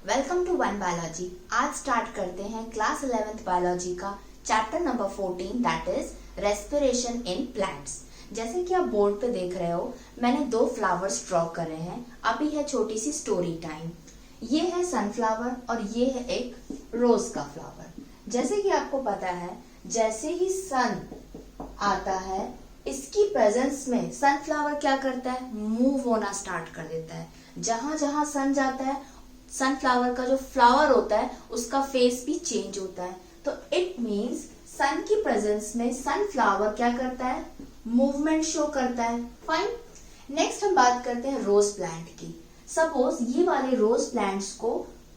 Welcome to one biology. आज start करते हैं क्लास 11th बायोलॉजी का chapter number 14 that is respiration in plants. जैसे कि आप बोर्ड पे देख रहे हो, मैंने दो फ्लावर्स ड्रॉ करे हैं। अभी है छोटी सी स्टोरी टाइम। ये है सनफ्लावर और ये है एक रोज का फ्लावर। जैसे कि आपको पता है, जैसे ही सन आता है, इसकी प्रेजेंस में सनफ्लावर क्या करता है, मूव होना स्टार्ट कर देता है। जहां जहां सन जाता है, सनफ्लावर का जो फ्लावर होता है उसका फेस भी चेंज होता है। तो इट मीन्स सन की प्रेजेंस में सनफ्लावर क्या करता है, मूवमेंट शो करता है। फाइन। नेक्स्ट हम बात करते हैं रोज प्लांट की। सपोज ये वाले रोज प्लांट्स को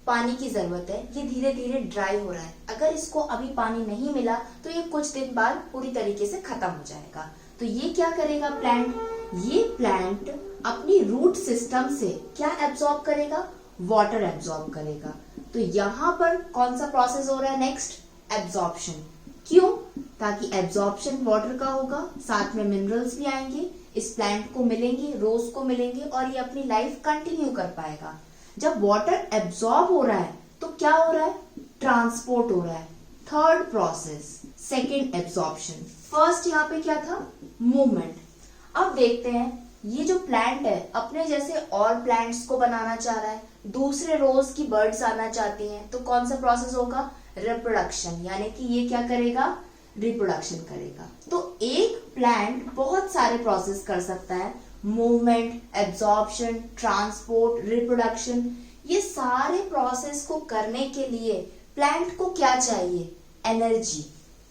पानी की जरूरत है, ये धीरे धीरे ड्राई हो रहा है। अगर इसको अभी पानी नहीं मिला तो ये कुछ दिन बाद पूरी तरीके से खत्म हो जाएगा। तो ये क्या करेगा प्लांट, ये प्लांट अपनी रूट सिस्टम से क्या एब्जॉर्ब करेगा, वाटर एब्जॉर्ब करेगा। तो यहाँ पर कौन सा प्रोसेस हो रहा है, नेक्स्ट एब्जॉर्प्शन। क्यों? ताकि एब्जॉर्प्शन वाटर का होगा, साथ में मिनरल्स भी आएंगे, इस प्लांट को मिलेंगे, रोज को मिलेंगे और ये अपनी लाइफ कंटिन्यू कर पाएगा। जब वाटर एब्जॉर्ब हो रहा है तो क्या हो रहा है, ट्रांसपोर्ट हो रहा है। Third process, second absorption. First यहाँ पे क्या था, मूवमेंट। अब देखते हैं, ये जो प्लांट है अपने जैसे और प्लांट्स को बनाना चाह रहा है, दूसरे रोज की बर्ड्स आना चाहती हैं, तो कौन सा प्रोसेस होगा, रिप्रोडक्शन। यानी कि ये क्या करेगा, रिप्रोडक्शन करेगा। तो एक प्लांट बहुत सारे प्रोसेस कर सकता है, मूवमेंट, एब्जॉर्प्शन, ट्रांसपोर्ट, रिप्रोडक्शन। ये सारे प्रोसेस को करने के लिए प्लांट को क्या चाहिए, एनर्जी।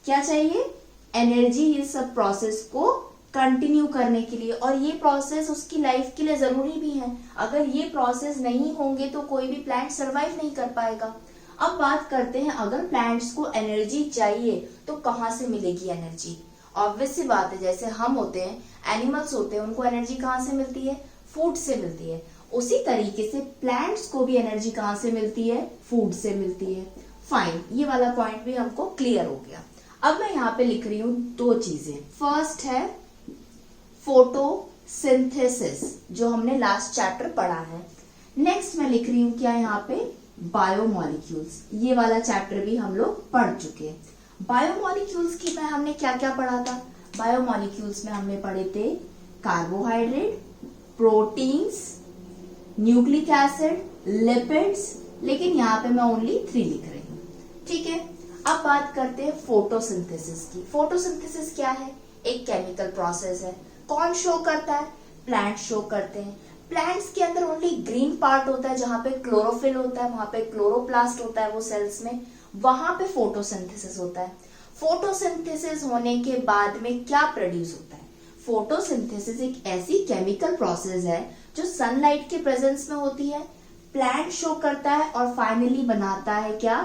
क्या चाहिए, एनर्जी, ये सब प्रोसेस को कंटिन्यू करने के लिए। और ये प्रोसेस उसकी लाइफ के लिए जरूरी भी है। अगर ये प्रोसेस नहीं होंगे तो कोई भी प्लांट सरवाइव नहीं कर पाएगा। अब बात करते हैं, अगर प्लांट्स को एनर्जी चाहिए तो कहाँ से मिलेगी एनर्जी। ऑब्वियस सी बात है, जैसे हम होते हैं, एनिमल्स होते हैं, उनको एनर्जी कहाँ से मिलती है, फूड से मिलती है। उसी तरीके से प्लांट्स को भी एनर्जी कहाँ से मिलती है, फूड से मिलती है। फाइन, ये वाला पॉइंट भी हमको क्लियर हो गया। अब मैं यहाँ पे लिख रही हूँ दो चीजें। फर्स्ट है फोटोसिंथेसिस, जो हमने लास्ट चैप्टर पढ़ा है। नेक्स्ट मैं लिख रही हूँ क्या, यहाँ पे बायोमोलिक्यूल्स। ये वाला चैप्टर भी हम लोग पढ़ चुके हैं। बायोमोलिक्यूल्स की में हमने क्या क्या पढ़ा था, बायोमोलिक्यूल्स में हमने पढ़े थे carbohydrate, proteins, nucleic acid, lipids. लेकिन यहाँ पे मैं ओनली 3 लिख रही हूँ, ठीक है। अब बात करते हैं फोटोसिंथेसिस की। फोटोसिंथेसिस क्या है, एक केमिकल प्रोसेस है। कौन शो करता है, प्लांट शो करते हैं। प्लांट्स के अंदर ओनली ग्रीन पार्ट होता है, जहां पे क्लोरोफिल होता है, वहां पे क्लोरोप्लास्ट होता है वो सेल्स में, वहां पे फोटोसिंथेसिस होता है। फोटोसिंथेसिस होने के बाद में क्या प्रोड्यूस होता है, फोटोसिंथेसिस एक ऐसी केमिकल प्रोसेस है जो सनलाइट के प्रेजेंस में होती है, प्लांट शो करता है और फाइनली बनाता है क्या,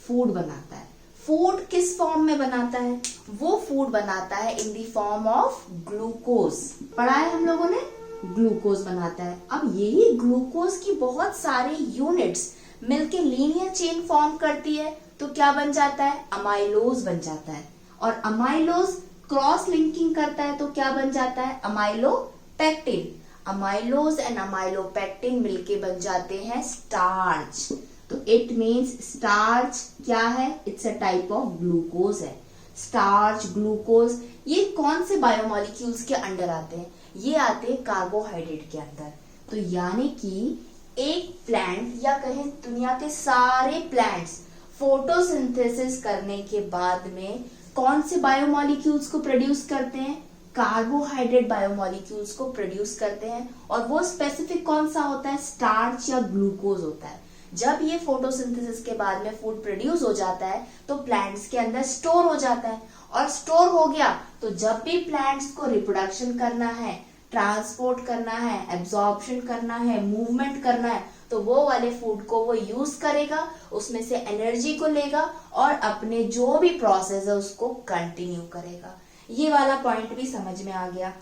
फूड बनाता है। फूड किस फॉर्म में बनाता है, वो फूड बनाता है in the form of glucose. पढ़ा है हम लोगों ने, ग्लूकोज बनाता है। अब यही ग्लूकोज की बहुत सारी यूनिट्स मिलके लीनियर चेन फॉर्म करती है, तो क्या बन जाता है, अमाइलोज बन जाता है। और अमाइलोज क्रॉस लिंकिंग करता है तो क्या बन जाता है, अमाइलोपेक्टिन। अमाइलोज एंड अमाइलोपेक्टिन मिलके बन जाते हैं स्टार्च। तो इट मीन्स स्टार्च क्या है, it's a type of glucose है। स्टार्च, ग्लूकोज, ये कौन से बायोमोलिक्यूल्स के अंडर आते हैं, ये आते हैं कार्बोहाइड्रेट के अंदर। तो यानी कि एक प्लांट या कहें दुनिया के सारे प्लांट्स फोटोसिंथेसिस करने के बाद में कौन से बायोमोलिक्यूल्स को प्रोड्यूस करते हैं, कार्बोहाइड्रेट बायोमोलिक्यूल्स को प्रोड्यूस करते हैं। और वो स्पेसिफिक कौन सा होता है, स्टार्च या ग्लूकोज होता है। जब ये फोटोसिंथेसिस के बाद में फूड प्रोड्यूस हो जाता है तो प्लांट्स के अंदर स्टोर हो जाता है। और स्टोर हो गया तो जब भी प्लांट्स को रिप्रोडक्शन करना है, ट्रांसपोर्ट करना है, एब्जॉर्प्शन करना है, मूवमेंट करना है, तो वो वाले फूड को वो यूज करेगा, उसमें से एनर्जी को लेगा और अपने जो भी प्रोसेस है उसको कंटिन्यू करेगा। ये वाला पॉइंट भी समझ में आ गया।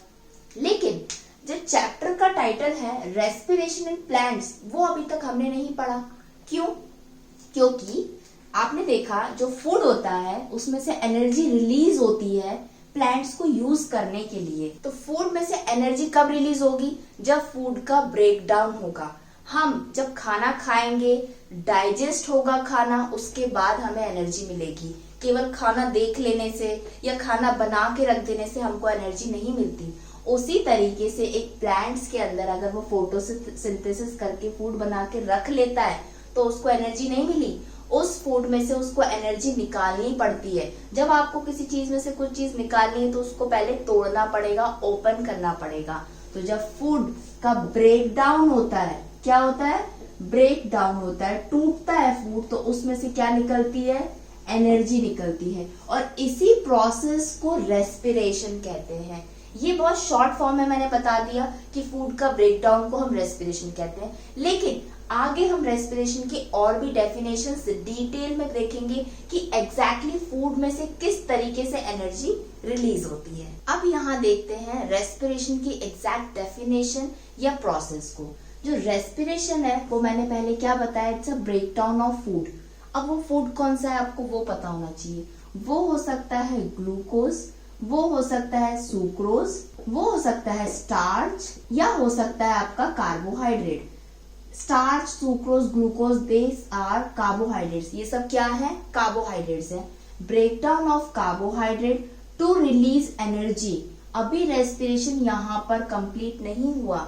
लेकिन जो चैप्टर का टाइटल है रेस्पिरेशन इन प्लांट्स, वो अभी तक हमने नहीं पढ़ा। क्यों? क्योंकि आपने देखा जो फूड होता है उसमें से एनर्जी रिलीज होती है प्लांट्स को यूज करने के लिए। तो फूड में से एनर्जी कब रिलीज होगी, जब फूड का ब्रेक डाउन होगा। हम जब खाना खाएंगे, डाइजेस्ट होगा खाना, उसके बाद हमें एनर्जी मिलेगी। केवल खाना देख लेने से या खाना बना के रख देने से हमको एनर्जी नहीं मिलती। उसी तरीके से एक प्लांट्स के अंदर अगर वो फोटोसिंथेसिस करके फूड बना के रख लेता है तो उसको एनर्जी नहीं मिली, उस फूड में से उसको एनर्जी निकालनी पड़ती है। जब आपको किसी चीज में से कुछ चीज निकालनी है तो उसको पहले तोड़ना पड़ेगा, ओपन करना पड़ेगा। तो जब फूड का ब्रेक डाउन होता है, क्या होता है, ब्रेक डाउन होता है, टूटता है फूड, तो उसमें से क्या निकलती है, एनर्जी निकलती है। और इसी प्रोसेस को रेस्पिरेशन कहते हैं। ये बहुत शॉर्ट फॉर्म में मैंने बता दिया कि फूड का ब्रेकडाउन को हम रेस्पिरेशन कहते हैं, लेकिन आगे हम रेस्पिरेशन की और भी डेफिनेशंस डिटेल में देखेंगे कि एग्जैक्टली फूड में से किस तरीके से एनर्जी रिलीज होती है। अब यहाँ देखते हैं रेस्पिरेशन की एग्जैक्ट डेफिनेशन या प्रोसेस को। जो रेस्पिरेशन है वो मैंने पहले क्या बताया, it's a breakdown of food. अब वो फूड कौन सा है आपको वो पता होना चाहिए। वो हो सकता है ग्लूकोज, वो हो सकता है सुक्रोज, वो हो सकता है स्टार्च, या हो सकता है आपका carbohydrate. Starch, sucrose, glucose, this are carbohydrates. ये सब क्या है, कार्बोहाइड्रेट्स है। Breakdown of carbohydrate to release energy. अभी रेस्पिरेशन यहाँ पर कंप्लीट नहीं हुआ।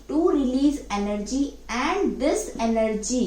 To release energy and this energy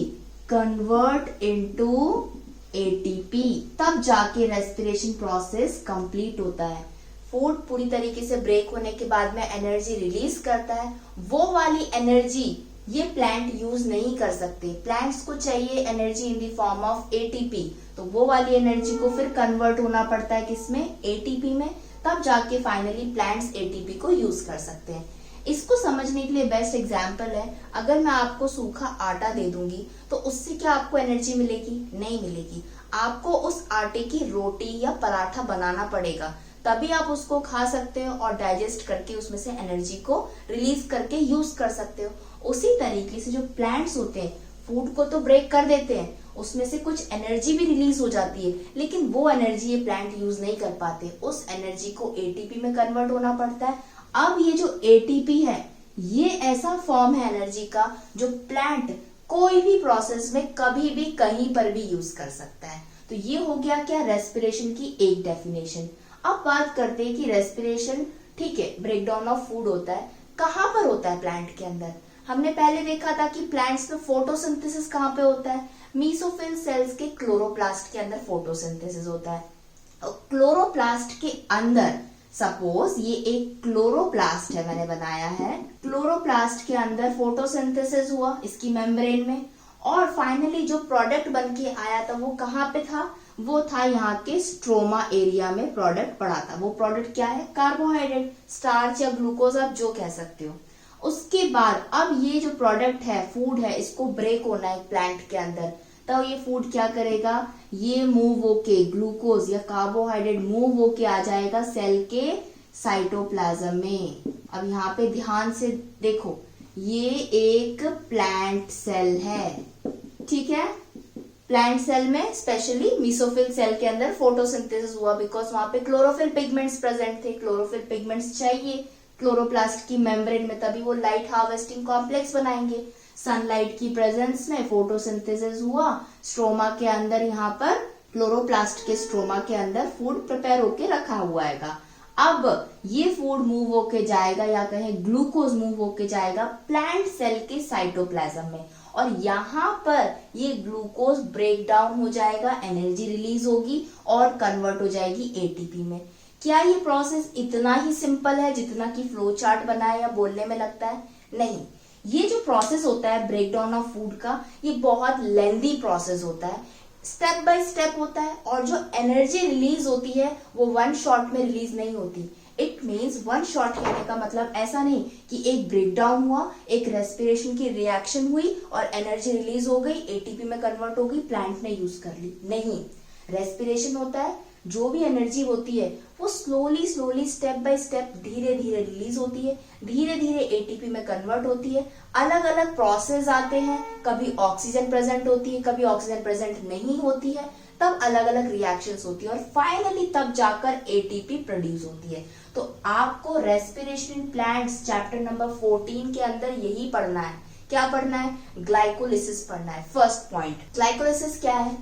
convert into ATP, तब जाके रेस्पिरेशन प्रोसेस कंप्लीट होता है। फूड पूरी तरीके से ब्रेक होने के बाद में एनर्जी रिलीज करता है। वो वाली एनर्जी ये प्लांट यूज नहीं कर सकते। प्लांट्स को चाहिए energy in the form of ATP, तो वो वाली एनर्जी को फिर कन्वर्ट होना पड़ता है किसमें, एटीपी में, तब जाके फाइनली प्लांट्स एटीपी को यूज कर सकते हैं। इसको समझने के लिए बेस्ट एग्जाम्पल है, अगर मैं आपको सूखा आटा दे दूंगी तो उससे क्या आपको एनर्जी मिलेगी, नहीं मिलेगी। आपको उस आटे की रोटी या पराठा बनाना पड़ेगा, तभी आप उसको खा सकते हो और डाइजेस्ट करके उसमें से एनर्जी को रिलीज करके यूज कर सकते हो। उसी तरीके से जो प्लांट्स होते हैं फूड को तो ब्रेक कर देते हैं, उसमें से कुछ एनर्जी भी रिलीज हो जाती है, लेकिन वो एनर्जी ये प्लांट यूज नहीं कर पाते। उस एनर्जी को एटीपी में कन्वर्ट होना पड़ता है। अब ये जो एटीपी है ये ऐसा फॉर्म है एनर्जी का जो प्लांट कोई भी प्रोसेस में कभी भी कहीं पर भी यूज कर सकता है। तो ये हो गया क्या, रेस्पिरेशन की एक डेफिनेशन। अब बात करते हैं कि रेस्पिरेशन, ठीक है, ब्रेकडाउन ऑफ फूड होता है, कहाँ पर होता है प्लांट के अंदर। हमने पहले देखा था कि प्लांट्स में फोटोसिंथेसिस कहाँ पे होता है, मीसोफिल सेल्स के क्लोरोप्लास्ट के अंदर फोटोसिंथेसिस होता है। और क्लोरोप्लास्ट के अंदर, सपोज ये एक क्लोरोप्लास्ट है, मैंने बनाया है, क्लोरोप्लास्ट के अंदर फोटोसिंथेसिस हुआ इसकी मेम्ब्रेन में, और फाइनली जो प्रोडक्ट बन के आया था वो कहाँ पे था, वो था यहाँ के स्ट्रोमा एरिया में प्रोडक्ट पड़ा था। वो प्रोडक्ट क्या है, कार्बोहाइड्रेट, स्टार्च या ग्लूकोज, आप जो कह सकते हो। उसके बाद अब ये जो प्रोडक्ट है, फूड है, इसको ब्रेक होना है प्लांट के अंदर, तो ये फूड क्या करेगा, ये मूव होके, ग्लूकोज या कार्बोहाइड्रेट मूव होके आ जाएगा सेल के साइटोप्लाज्म में। अब यहाँ पे ध्यान से देखो, ये एक प्लांट सेल है, ठीक है। प्लांट सेल में स्पेशली मीसोफिल सेल के अंदर फोटोसिंथेसिस हुआ बिकॉज वहां पे क्लोरोफिल पिगमेंट्स प्रेजेंट थे। क्लोरोफिल पिगमेंट्स चाहिए क्लोरोप्लास्ट की मेम्ब्रेन में, तभी वो लाइट हार्वेस्टिंग कॉम्प्लेक्स बनाएंगे। सनलाइट की प्रेजेंस में फोटोसिंथेसिस हुआ स्ट्रोमा के अंदर, यहाँ पर क्लोरोप्लास्ट के स्ट्रोमा के अंदर फूड प्रिपेयर होके रखा हुआ है। अब ये फूड मूव होके जाएगा, या कहें ग्लूकोज मूव होके जाएगा प्लांट सेल के साइटोप्लाज्म में, और यहाँ पर ये ग्लूकोज ब्रेक डाउन हो जाएगा, एनर्जी रिलीज होगी और कन्वर्ट हो जाएगी एटीपी में। क्या ये प्रोसेस इतना ही सिंपल है जितना कि फ्लो चार्ट बनाया या बोलने में लगता है? नहीं, ये जो प्रोसेस होता है ब्रेकडाउन ऑफ फूड का, ये बहुत लेंदी प्रोसेस होता है, स्टेप बाय स्टेप होता है, और जो एनर्जी रिलीज होती है वो वन शॉट में रिलीज नहीं होती। इट मीन्स वन शॉट कहने का मतलब ऐसा नहीं कि एक ब्रेकडाउन हुआ, एक रेस्पिरेशन की रिएक्शन हुई और एनर्जी रिलीज हो गई, एटीपी में कन्वर्ट हो गई, प्लांट ने यूज कर ली। नहीं, रेस्पिरेशन होता है, जो भी एनर्जी होती है वो slowly slowly step by step धीरे धीरे रिलीज होती है, धीरे धीरे एटीपी में कन्वर्ट होती है। अलग अलग प्रोसेस आते हैं, कभी ऑक्सीजन प्रेजेंट होती है, कभी ऑक्सीजन प्रेजेंट नहीं होती है, तब अलग अलग रिएक्शंस होती है और फाइनली तब जाकर एटीपी प्रोड्यूस होती है। तो आपको respiration in plants chapter number 14 के अंदर यही पढ़ना है क्या पढ़ना है? ग्लाइकोलिसिस पढ़ना है। फर्स्ट पॉइंट, ग्लाइकोलिसिस क्या है?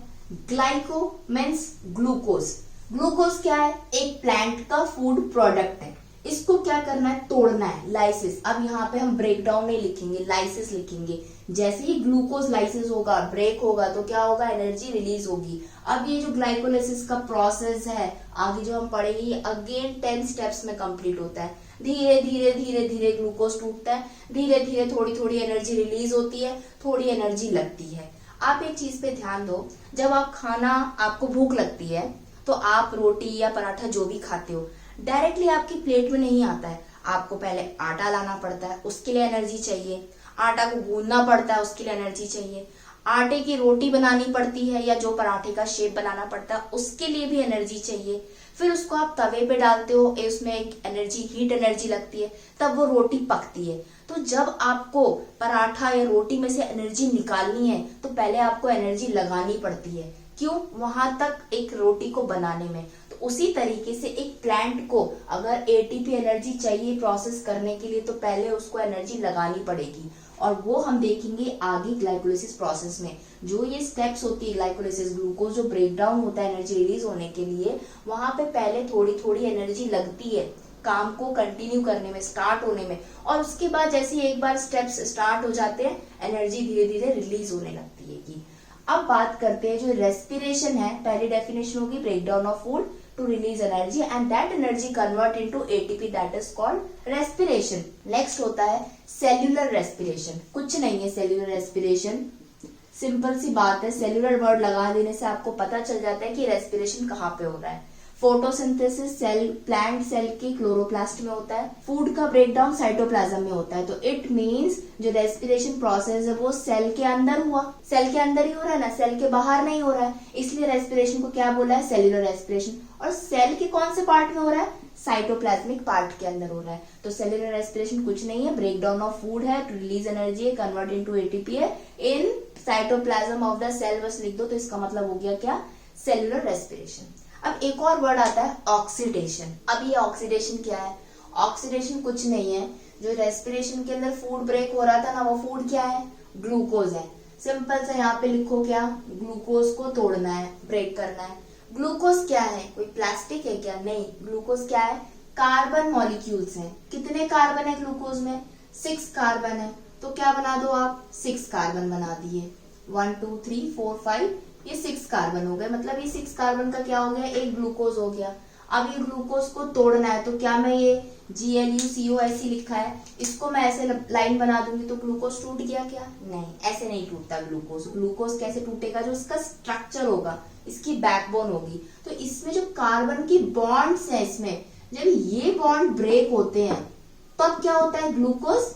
Glyco means glucose. ग्लूकोज क्या है? एक प्लांट का फूड प्रोडक्ट है। इसको क्या करना है? तोड़ना है, लाइसिस। अब यहाँ पे हम ब्रेक डाउन नहीं लिखेंगे, लाइसिस लिखेंगे। जैसे ही ग्लूकोज लाइसिस होगा, ब्रेक होगा, तो क्या होगा? एनर्जी रिलीज होगी। अब ये जो ग्लाइकोलिसिस का प्रोसेस है, आगे जो हम पढ़ेंगे, ये अगेन 10 स्टेप्स में कंप्लीट होता है। धीरे धीरे धीरे धीरे ग्लूकोज टूटता है, धीरे धीरे थोड़ी थोड़ी एनर्जी रिलीज होती है, थोड़ी एनर्जी लगती है। आप एक चीज पे ध्यान दो, जब आप खाना, आपको भूख लगती है तो आप रोटी या पराठा जो भी खाते हो, डायरेक्टली आपकी प्लेट में नहीं आता है। आपको पहले आटा लाना पड़ता है, उसके लिए एनर्जी चाहिए। आटा को गूंदना पड़ता है, उसके लिए एनर्जी चाहिए। आटे की रोटी बनानी पड़ती है या जो पराठे का शेप बनाना पड़ता है, उसके लिए भी एनर्जी चाहिए। फिर उसको आप तवे पे डालते हो, उसमें एक एनर्जी, हीट एनर्जी लगती है, तब वो रोटी पकती है। तो जब आपको पराठा या रोटी में से एनर्जी निकालनी है, तो पहले आपको एनर्जी लगानी पड़ती है। क्यों? वहां तक, एक रोटी को बनाने में। तो उसी तरीके से एक प्लांट को अगर एटीपी एनर्जी चाहिए प्रोसेस करने के लिए, तो पहले उसको एनर्जी लगानी पड़ेगी। और वो हम देखेंगे आगे ग्लाइकोलिसिस प्रोसेस में। जो ये स्टेप्स होती है ग्लाइकोलिसिस, ग्लूकोज जो ब्रेक डाउन होता है एनर्जी रिलीज होने के लिए, वहां पे पहले थोड़ी थोड़ी एनर्जी लगती है काम को कंटिन्यू करने में, स्टार्ट होने में। और उसके बाद जैसे ही एक बार स्टेप्स स्टार्ट हो जाते हैं, एनर्जी धीरे धीरे रिलीज होने लगती है। अब बात करते हैं जो रेस्पिरेशन है। पहली डेफिनेशन होगी break down of food to release energy and that energy convert into ATP, that is called respiration. Next होता है cellular respiration। कुछ नहीं है cellular respiration, सिंपल सी बात है। सेल्यूलर वर्ड लगा देने से आपको पता चल जाता है कि रेस्पिरेशन कहाँ पे हो रहा है। फोटोसिंथेसिस सेल, प्लांट सेल के क्लोरोप्लास्ट में होता है। फूड का ब्रेकडाउन साइटोप्लाज्म में होता है। तो इट मींस जो रेस्पिरेशन प्रोसेस है वो सेल के अंदर हुआ। सेल के अंदर ही हो रहा है ना, सेल के बाहर नहीं हो रहा है। इसलिए रेस्पिरेशन को क्या बोला है? Cellular respiration. और सेल के कौन से पार्ट में हो रहा है? साइटोप्लाज्मिक पार्ट के अंदर हो रहा है। तो सेल्यूलर रेस्पिरेशन कुछ नहीं है, ब्रेकडाउन ऑफ फूड है, टू रिलीज एनर्जी है, कन्वर्ट इनटू एटीपी है in cytoplasm of the cell. बस लिख दो तो इसका मतलब हो गया क्या? Cellular respiration. अब एक और वर्ड आता है ऑक्सीडेशन। अब ये ऑक्सीडेशन क्या है? ऑक्सीडेशन कुछ नहीं है, जो रेस्पिरेशन के अंदर फूड ब्रेक हो रहा था ना, वो फूड क्या है? ग्लूकोज है। सिंपल सा यहाँ पे लिखो क्या? ग्लूकोज को तोड़ना है, ब्रेक करना है। ग्लूकोज क्या है? कोई प्लास्टिक है क्या? नहीं। ग्लूकोज क्या है? कार्बन मॉलिक्यूल्स हैं। कितने कार्बन है ग्लूकोज में? 6 कार्बन है। तो क्या बना दो आप? 6 कार्बन बना दिए। 1 2 3 4 5, ये 6 कार्बन हो गए। मतलब ये 6 कार्बन का क्या हो गया? एक ग्लूकोज हो गया। अब ये ग्लूकोज को तोड़ना है, तो क्या मैं ये GluCO ऐसी लिखा है, इसको मैं ऐसे लाइन बना दूंगी तो ग्लूकोज टूट गया क्या? नहीं, ऐसे नहीं टूटता ग्लूकोज। ग्लूकोज कैसे टूटेगा? जो इसका स्ट्रक्चर होगा, इसकी बैकबोन होगी। तो इसमें जो कार्बन की बॉन्ड्स हैं, इसमें जब ये बॉन्ड ब्रेक होते हैं, तब क्या होता है? ग्लूकोज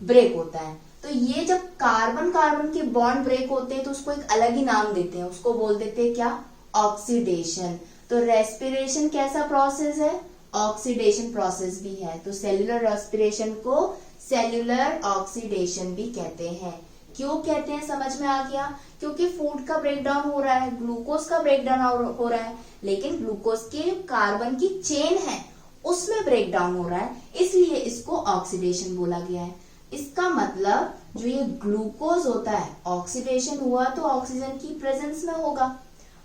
ब्रेक होता है। तो ये जब कार्बन कार्बन के बॉन्ड ब्रेक होते हैं, तो उसको एक अलग ही नाम देते हैं, उसको बोल देते हैं क्या? ऑक्सीडेशन। तो रेस्पिरेशन कैसा प्रोसेस है? ऑक्सीडेशन प्रोसेस भी है। तो सेल्यूलर रेस्पिरेशन को सेल्यूलर ऑक्सीडेशन भी कहते हैं। क्यों कहते हैं? समझ में आ गया? क्योंकि फूड का ब्रेकडाउन हो रहा है, ग्लूकोज का ब्रेकडाउन हो रहा है, लेकिन ग्लूकोज के कार्बन की चेन है उसमें ब्रेकडाउन हो रहा है, इसलिए इसको ऑक्सीडेशन बोला गया है। इसका मतलब जो ये ग्लूकोज होता है, ऑक्सीडेशन हुआ तो ऑक्सीजन की प्रेजेंस में होगा।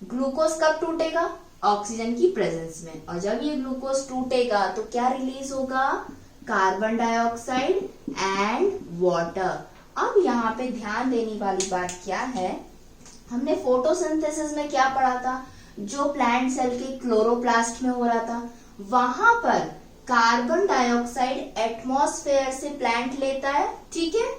ग्लूकोज कब टूटेगा? ऑक्सीजन की प्रेजेंस में। और जब ये ग्लूकोज टूटेगा तो क्या रिलीज होगा? Carbon dioxide and water. अब यहाँ पे ध्यान देने वाली बात क्या है? हमने फोटोसिंथेसिस में क्या पढ़ा था? जो प्लांट सेल के क्लोरोप्लास्ट में हो रहा था, वहां पर कार्बन डाइऑक्साइड एटमॉस्फेयर से प्लांट लेता है, ठीक है,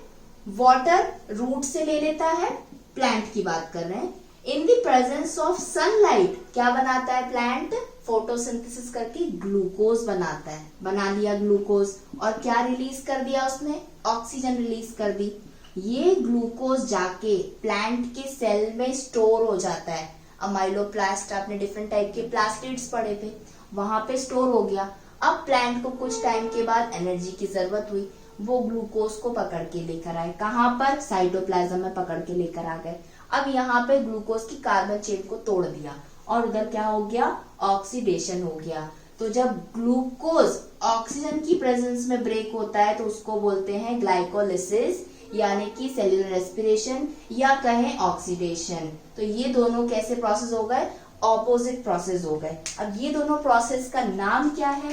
वाटर रूट से ले लेता है, प्लांट की बात कर रहे हैं। इन द प्रेजेंस ऑफ सनलाइट क्या बनाता है प्लांट? फोटोसिंथेसिस करके ग्लूकोज बनाता है। बना लिया ग्लूकोज, और क्या रिलीज कर दिया उसने? ऑक्सीजन रिलीज कर दी। ये ग्लूकोज जाके प्लांट के सेल में स्टोर हो जाता है। अमाइलोप्लास्ट, आपने डिफरेंट टाइप के प्लास्टिड्स पढ़े थे, वहां पे स्टोर हो गया। अब प्लांट को कुछ टाइम के बाद एनर्जी की जरूरत हुई, वो ग्लूकोज को पकड़ के लेकर आए। कहां पर? साइटोप्लाज्म में पकड़ के लेकर आ गए। अब यहाँ पे ग्लूकोज की कार्बन चेन को तोड़ दिया और उधर क्या हो गया? ऑक्सीडेशन हो गया। तो जब ग्लूकोज ऑक्सीजन की प्रेजेंस में ब्रेक होता है तो उसको बोलते हैं ग्लाइकोलिसिस। यानी कि सेल्यूलर रेस्पिरेशन या कहें ऑक्सीडेशन। तो ये दोनों कैसे प्रोसेस हो गए, ऑपोजिट प्रोसेस हो गए। अब ये दोनों प्रोसेस का नाम क्या है,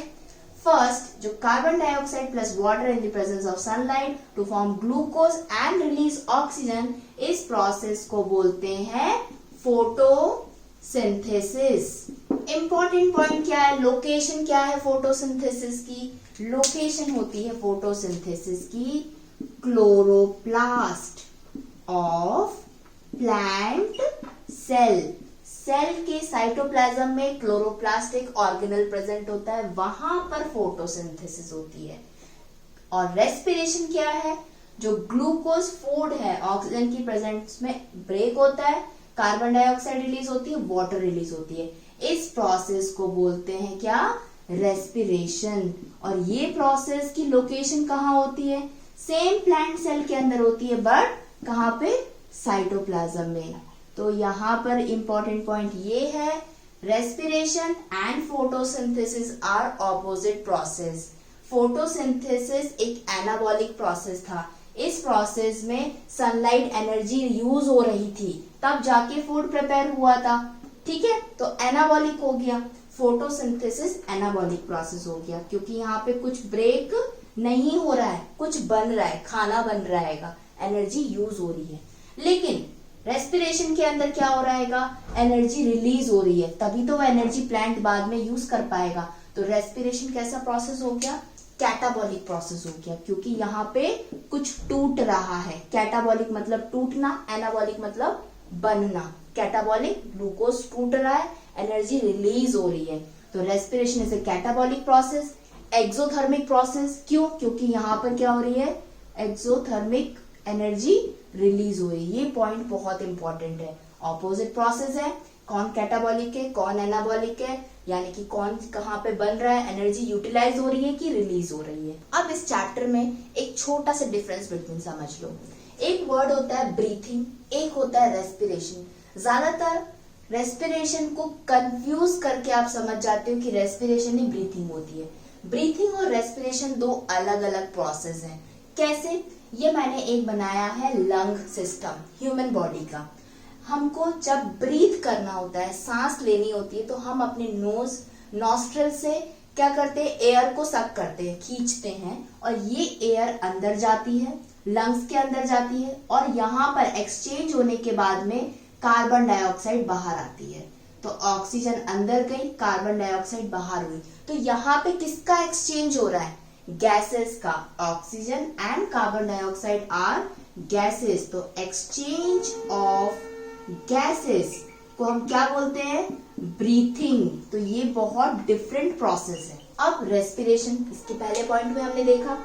फर्स्ट जो carbon dioxide plus water in the presence of sunlight to form glucose and release oxygen, इस प्रोसेस को बोलते हैं फोटोसिंथेसिस। इंपॉर्टेंट पॉइंट क्या है, लोकेशन क्या है फोटोसिंथेसिस की, लोकेशन होती है फोटोसिंथेसिस की chloroplast of plant cell. Cell के साइटोप्लाज्म में क्लोरोप्लास्ट एक ऑर्गेनल प्रेजेंट होता है, वहां पर फोटोसिंथेसिस होती है। और रेस्पिरेशन क्या है, जो ग्लूकोज फूड है ऑक्सीजन की प्रेजेंस में ब्रेक होता है, कार्बन डाइऑक्साइड रिलीज होती है, वाटर रिलीज होती है। इस प्रोसेस को बोलते हैं क्या, रेस्पिरेशन। और ये प्रोसेस की लोकेशन कहाँ होती है, सेम प्लांट सेल के अंदर होती है, बट कहाँ पे, साइटोप्लाज्म में। तो यहाँ पर इंपॉर्टेंट पॉइंट ये है, respiration and photosynthesis are opposite process. Photosynthesis एक एनाबॉलिक प्रोसेस था, इस प्रोसेस में सनलाइट एनर्जी यूज हो रही थी, तब जाके फूड प्रिपेयर हुआ था, ठीक है, तो एनाबॉलिक हो गया। फोटोसिंथेसिस एनाबॉलिक प्रोसेस हो गया, क्योंकि यहाँ पे कुछ ब्रेक नहीं हो रहा है, कुछ बन रहा है, खाना बन रहेगा, एनर्जी यूज हो रही है। लेकिन रेस्पिरेशन के अंदर क्या हो रहेगा, एनर्जी रिलीज हो रही है, तभी तो वो एनर्जी प्लांट बाद में यूज कर पाएगा। तो रेस्पिरेशन कैसा प्रोसेस हो गया, कैटाबॉलिक प्रोसेस हो गया, क्योंकि यहाँ पे कुछ टूट रहा है। कैटाबॉलिक मतलब टूटना, एनाबॉलिक मतलब बनना। कैटाबॉलिक ग्लूकोज टूट रहा है, एनर्जी रिलीज हो रही है, तो respiration is a catabolic process. Exothermic process, क्यों, क्योंकि यहाँ पर क्या हो रही है, एक्सोथर्मिक एनर्जी रिलीज हो रही है। ये पॉइंट बहुत इंपॉर्टेंट है। ऑपोजिट प्रोसेस है, कौन कैटाबॉलिक है, कौन एनाबॉलिक है, यानी कि कौन कहाँ पे बन रहा है, एनर्जी यूटिलाइज हो रही है कि रिलीज हो रही है। अब इस चैप्टर में एक छोटा सा डिफरेंस बिटवीन समझ लो। एक वर्ड होता है ब्रीथिंग, एक होता है रेस्पिरेशन। ज्यादातर रेस्पिरेशन को कंफ्यूज करके आप समझ जाते हो कि रेस्पिरेशन ही ब्रीथिंग होती है। ब्रीथिंग और रेस्पिरेशन दो अलग अलग प्रोसेस हैं। कैसे, ये मैंने एक बनाया है लंग सिस्टम ह्यूमन बॉडी का। हमको जब ब्रीथ करना होता है, सांस लेनी होती है, तो हम अपने नोज नॉस्ट्रल से क्या करते हैं, एयर को सक करते हैं, खींचते हैं, और ये एयर अंदर जाती है, लंग्स के अंदर जाती है, और यहाँ पर एक्सचेंज होने के बाद में कार्बन डाइऑक्साइड बाहर आती है। तो ऑक्सीजन अंदर गई, कार्बन डाइऑक्साइड बाहर हुई। तो यहाँ पे किसका एक्सचेंज हो रहा है, गैसेस का। Oxygen and carbon dioxide are gases, तो एक्सचेंज ऑफ गैसेस को हम क्या बोलते हैं, ब्रीथिंग। तो ये बहुत डिफरेंट प्रोसेस है। अब रेस्पिरेशन, इसके पहले पॉइंट में हमने देखा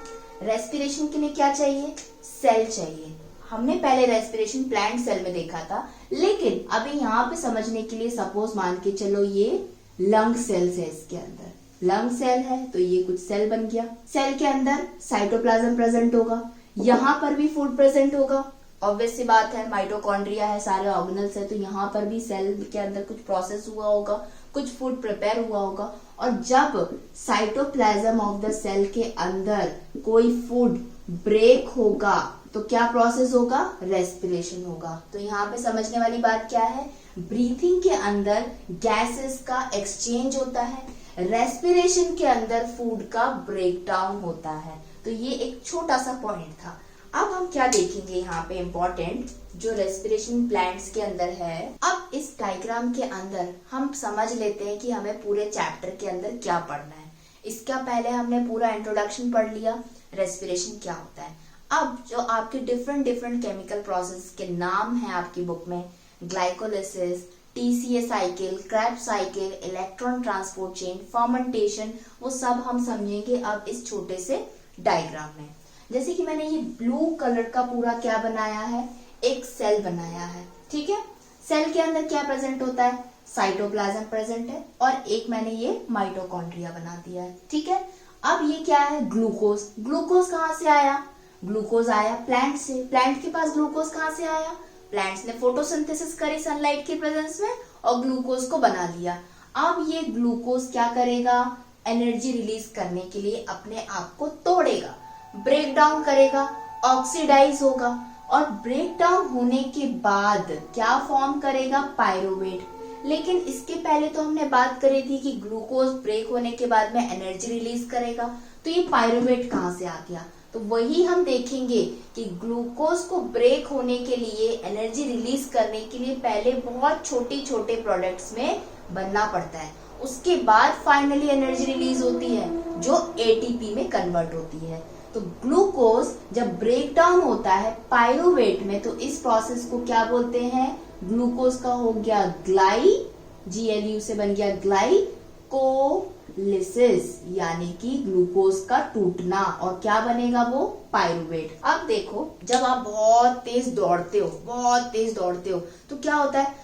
रेस्पिरेशन के लिए क्या चाहिए, सेल चाहिए। हमने पहले रेस्पिरेशन प्लांट सेल में देखा था, लेकिन अभी यहाँ पे समझने के लिए सपोज मान के चलो ये लंग सेल्स है, इसके अंदर लंग सेल है, तो ये कुछ सेल बन गया। सेल के अंदर साइटोप्लाज्म प्रेजेंट होगा, यहाँ पर भी फूड प्रेजेंट होगा, ऑब्वियस सी बात है, माइटोकॉन्ड्रिया है, सारे ऑर्गेनल्स है, तो यहाँ पर भी सेल के अंदर कुछ प्रोसेस हुआ होगा, कुछ फूड प्रिपेयर हुआ होगा। और जब साइटोप्लाज्म ऑफ द सेल के अंदर कोई फूड ब्रेक होगा तो क्या प्रोसेस होगा, रेस्पिरेशन होगा। तो यहाँ पे समझने वाली बात क्या है, ब्रीथिंग के अंदर गैसेस का एक्सचेंज होता है, रेस्पिरेशन के अंदर फूड का ब्रेकडाउन होता है। तो ये एक छोटा सा पॉइंट था। अब हम क्या देखेंगे यहाँ पे इम्पोर्टेंट, जो रेस्पिरेशन प्लांट्स के अंदर है। अब इस डायग्राम के अंदर हम समझ लेते हैं कि हमें पूरे चैप्टर के अंदर क्या पढ़ना है। इसका पहले हमने पूरा इंट्रोडक्शन पढ़ लिया, रेस्पिरेशन क्या होता है। अब जो आपके डिफरेंट केमिकल प्रोसेस के नाम है आपकी बुक में, glycolysis, TCA cycle, Krebs cycle, electron transport chain, fermentation, वो सब हम समझेंगे अब इस छोटे से डायग्राम में। जैसे कि मैंने ये ब्लू कलर का पूरा क्या बनाया है, एक सेल बनाया है, ठीक है। सेल के अंदर क्या प्रेजेंट होता है, साइटोप्लाज्म प्रेजेंट है, और एक मैंने ये माइटोकॉन्ड्रिया बना दिया है, ठीक है। अब ये क्या है, ग्लूकोज। ग्लूकोज कहाँ से आया, ग्लूकोज आया प्लांट से। प्लांट के पास ग्लूकोज कहाँ से आया, प्लांट्स ने फोटोसिंथेसिस करी सनलाइट की प्रेजेंस में और ग्लूकोज को बना लिया। अब ये ग्लूकोज क्या करेगा, एनर्जी रिलीज करने के लिए अपने आप को तोड़ेगा, ब्रेक डाउन करेगा, ऑक्सीडाइज होगा और ब्रेक डाउन होने के बाद क्या फॉर्म करेगा, पायरुवेट। लेकिन इसके पहले तो हमने बात करी थी कि ग्लूकोज ब्रेक होने के बाद में एनर्जी रिलीज करेगा, तो ये पायरुवेट कहाँ से आ गया, तो वही हम देखेंगे कि ग्लूकोज को ब्रेक होने के लिए, एनर्जी रिलीज करने के लिए पहले बहुत छोटे छोटे प्रोडक्ट्स में बनना पड़ता है, उसके बाद फाइनली एनर्जी रिलीज होती है जो एटीपी में कन्वर्ट होती है। तो ग्लूकोज जब ब्रेक डाउन होता है पायरुवेट में, तो इस प्रोसेस को क्या बोलते हैं, ग्लूकोज का हो गया GLU से बन गया ग्लाइकोलिसिस, यानी कि ग्लूकोज का टूटना, और क्या बनेगा वो, पायरुवेट। अब देखो, जब आप बहुत तेज दौड़ते हो तो क्या होता है,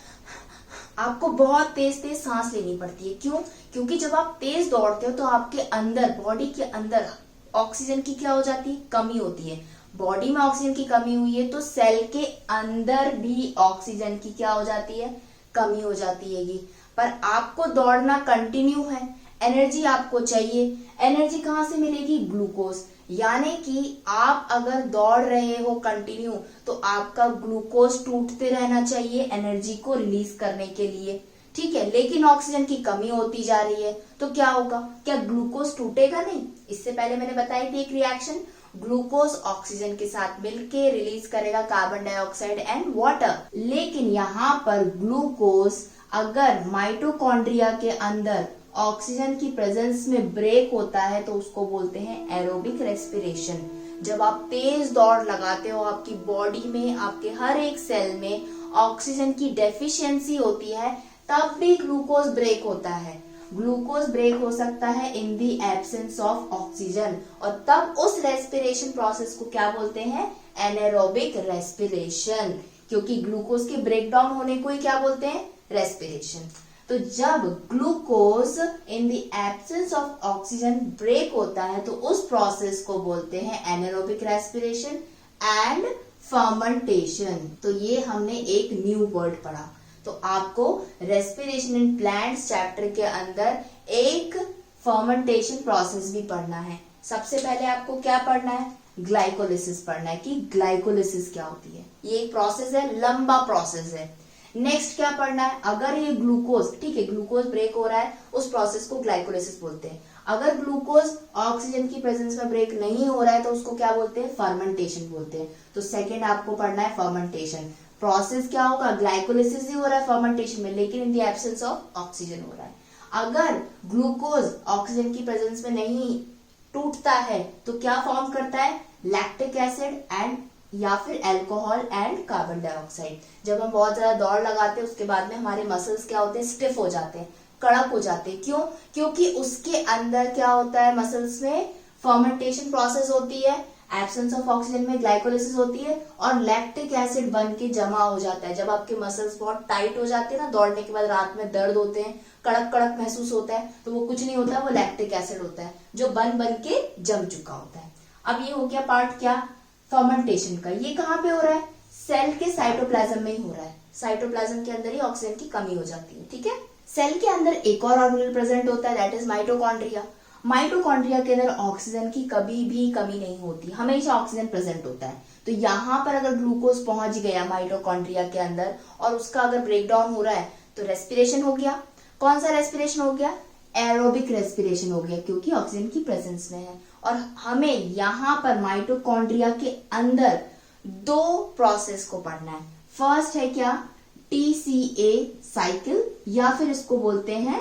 आपको बहुत तेज तेज सांस लेनी पड़ती है। क्यों? क्योंकि जब आप तेज दौड़ते हो तो आपके अंदर, बॉडी के अंदर ऑक्सीजन की क्या हो जाती है, कमी होती है। बॉडी में ऑक्सीजन की कमी हुई है तो सेल के अंदर भी ऑक्सीजन की क्या हो जाती है, कमी हो जाती है। पर आपको दौड़ना कंटिन्यू है, एनर्जी आपको चाहिए, एनर्जी कहाँ से मिलेगी, ग्लूकोज। यानी कि आप अगर दौड़ रहे हो कंटिन्यू तो आपका ग्लूकोज टूटते रहना चाहिए एनर्जी को रिलीज करने के लिए, ठीक है। लेकिन ऑक्सीजन की कमी होती जा रही है तो क्या होगा, क्या ग्लूकोज टूटेगा नहीं। इससे पहले मैंने बताई थी एक रिएक्शन, ग्लूकोज ऑक्सीजन के साथ मिलके रिलीज करेगा कार्बन डाइऑक्साइड एंड वाटर। लेकिन यहाँ पर ग्लूकोज अगर माइटोकॉन्ड्रिया के अंदर ऑक्सीजन की प्रेजेंस में ब्रेक होता है तो उसको बोलते हैं एरोबिक रेस्पिरेशन। जब आप तेज दौड़ लगाते हो, आपकी बॉडी में, आपके हर एक सेल में ऑक्सीजन की डेफिशिएंसी होती है, तब भी ग्लूकोज ब्रेक होता है। ग्लूकोज ब्रेक हो सकता है in the absence of oxygen, और तब उस रेस्पिरेशन प्रोसेस को क्या बोलते हैं, एनारोबिक रेस्पिरेशन, क्योंकि ग्लूकोज के ब्रेक डाउन होने को ही क्या बोलते हैं, रेस्पिरेशन। तो जब glucose in the absence of oxygen break होता है तो उस प्रोसेस को बोलते हैं एनारोबिक रेस्पिरेशन एंड फर्मेंटेशन। तो ये हमने एक न्यू वर्ड पढ़ा। तो आपको रेस्पिरेशन इन प्लांट्स चैप्टर के अंदर एक फर्मेंटेशन प्रोसेस भी पढ़ना है। सबसे पहले आपको क्या पढ़ना है, ग्लाइकोलिसिस पढ़ना है कि ग्लाइकोलिसिस क्या होती है। ये एक प्रोसेस है, लंबा प्रोसेस है। नेक्स्ट क्या पढ़ना है, अगर ये ग्लूकोज, ठीक है, ग्लूकोज ब्रेक हो रहा है, उस प्रोसेस को ग्लाइकोलिसिस बोलते हैं। अगर ग्लूकोज ऑक्सीजन की प्रेजेंस में ब्रेक नहीं हो रहा है तो उसको क्या बोलते हैं, फर्मेंटेशन बोलते हैं। तो सेकंड आपको पढ़ना है फर्मेंटेशन। प्रोसेस क्या होगा, ग्लाइकोलिसिस ही हो रहा है फर्मेंटेशन में, लेकिन इन द एब्सेंस ऑफ ऑक्सीजन हो रहा है। अगर ग्लूकोज ऑक्सीजन की प्रेजेंस में नहीं टूटता है तो क्या फॉर्म करता है, लैक्टिक एसिड एंड या फिर अल्कोहल एंड कार्बन डाइऑक्साइड। जब हम बहुत ज्यादा दौड़ लगाते हैं उसके बाद में हमारे मसल्स क्या होते हैं, स्टिफ हो जाते हैं, कड़क हो जाते हैं। क्यों? क्योंकि उसके अंदर क्या होता है, मसल्स में फर्मेंटेशन प्रोसेस होती है, एब्सेंस ऑफ ऑक्सीजन में ग्लाइकोलिसिस होती है और लैक्टिक एसिड बन के जमा हो जाता है। जब आपके मसल्स बहुत टाइट हो जाते हैं ना, दौड़ने के बाद रात में दर्द होते हैं, कड़क कड़क महसूस होता है, तो वो कुछ नहीं होता है, वो लैक्टिक एसिड होता है जो बन बन के जम चुका होता है। अब ये हो गया पार्ट क्या, फर्मेंटेशन का। ये कहाँ पे हो रहा है, सेल के साइटोप्लाज्म में ही हो रहा है। साइटोप्लाज्म के अंदर ही ऑक्सीजन की कमी हो जाती है, ठीक है। सेल के अंदर एक और ऑर्गेनेल प्रेजेंट होता है, दैट इज माइटोकॉन्ड्रिया। माइटोकॉन्ड्रिया के अंदर ऑक्सीजन की कभी भी कमी नहीं होती, हमेशा ऑक्सीजन प्रेजेंट होता है। तो यहाँ पर अगर ग्लूकोज पहुंच गया माइटोकॉन्ड्रिया के अंदर और उसका अगर ब्रेक डाउन हो रहा है तो रेस्पिरेशन हो गया। कौन सा रेस्पिरेशन हो गया, एरोबिक रेस्पिरेशन हो गया, क्योंकि ऑक्सीजन की प्रेजेंस में है। और हमें यहाँ पर माइटोकॉन्ड्रिया के अंदर दो प्रोसेस को पढ़ना है। फर्स्ट है क्या, TCA साइकिल, या फिर इसको बोलते हैं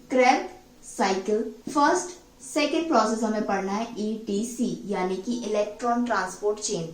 Krebs cycle. First second process हमें पढ़ना है ETC, यानी कि इलेक्ट्रॉन ट्रांसपोर्ट चेन।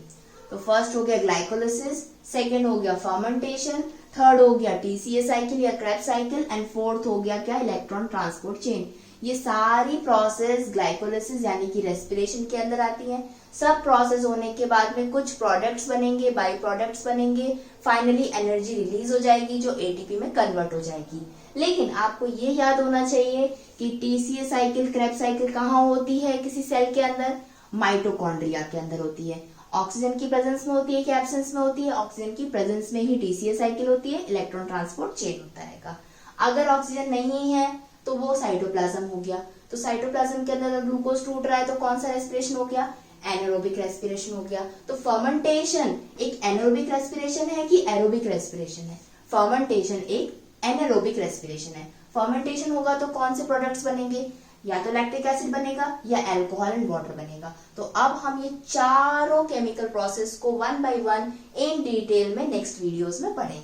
तो फर्स्ट हो गया ग्लाइकोलिसिस, सेकेंड हो गया फर्मेंटेशन, थर्ड हो गया TCA साइकिल या क्रेब साइकिल, एंड फोर्थ हो गया क्या, इलेक्ट्रॉन ट्रांसपोर्ट चेन। ये सारी प्रोसेस ग्लाइकोलिसिस यानी कि रेस्पिरेशन के अंदर आती हैं। सब प्रोसेस होने के बाद में कुछ प्रोडक्ट्स बनेंगे, बाई प्रोडक्ट्स बनेंगे, फाइनली एनर्जी रिलीज हो जाएगी जो ATP में कन्वर्ट हो जाएगी। लेकिन आपको ये याद होना चाहिए कि TCA साइकिल, क्रेब साइकिल कहाँ होती है किसी सेल के अंदर, माइटोकॉन्ड्रिया के अंदर होती है। ऑक्सीजन की प्रेजेंस में होती है कि एब्सेंस में होती है, ऑक्सीजन की प्रेजेंस में ही TCA साइकिल होती है, इलेक्ट्रॉन ट्रांसपोर्ट चेन होता है। अगर ऑक्सीजन नहीं है तो वो साइटोप्लाज्म हो गया। तो साइटोप्लाज्म के अंदर अगर ग्लूकोज टूट रहा है तो कौन सा रेस्पिरेशन हो गया, एनारोबिक रेस्पिरेशन हो गया। तो फर्मेंटेशन एक एनारोबिक रेस्पिरेशन है कि एरोबिक रेस्पिरेशन है? फर्मेंटेशन एक एनारोबिक रेस्पिरेशन है। फर्मेंटेशन होगा तो कौन से प्रोडक्ट्स बनेंगे? या तो लैक्टिक एसिड बनेगा या अल्कोहल एंड वाटर बनेगा। तो अब हम ये चारों केमिकल प्रोसेस को one by one in detail में नेक्स्ट वीडियोस में पढ़ेंगे।